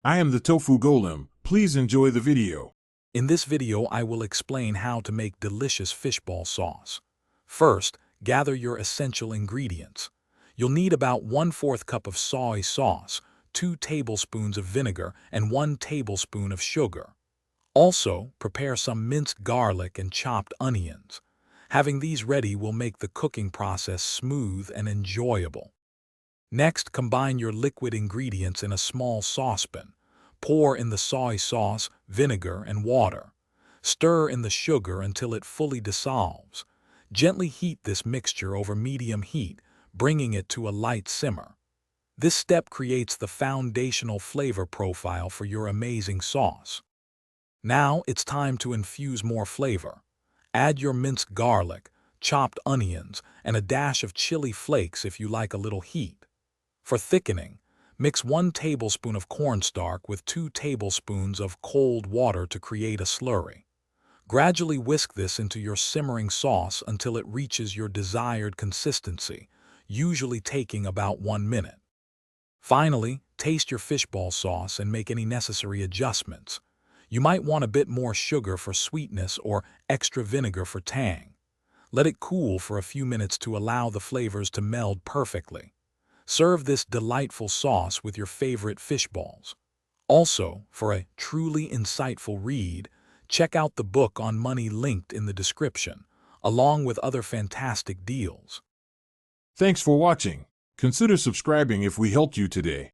I am the Tofu Golem. Please enjoy the video. In this video, I will explain how to make delicious fishball sauce. First, gather your essential ingredients. You'll need about 1/4 cup of soy sauce, 2 tablespoons of vinegar, and 1 tablespoon of sugar. Also, prepare some minced garlic and chopped onions. Having these ready will make the cooking process smooth and enjoyable. Next, combine your liquid ingredients in a small saucepan. Pour in the soy sauce, vinegar, and water. Stir in the sugar until it fully dissolves. Gently heat this mixture over medium heat, bringing it to a light simmer. This step creates the foundational flavor profile for your amazing sauce. Now it's time to infuse more flavor. Add your minced garlic, chopped onions, and a dash of chili flakes if you like a little heat. For thickening, mix 1 tablespoon of cornstarch with 2 tablespoons of cold water to create a slurry. Gradually whisk this into your simmering sauce until it reaches your desired consistency, usually taking about 1 minute. Finally, taste your fishball sauce and make any necessary adjustments. You might want a bit more sugar for sweetness or extra vinegar for tang. Let it cool for a few minutes to allow the flavors to meld perfectly. Serve this delightful sauce with your favorite fish balls. Also, for a truly insightful read, check out the book on money linked in the description, along with other fantastic deals. Thanks for watching. Consider subscribing if we helped you today.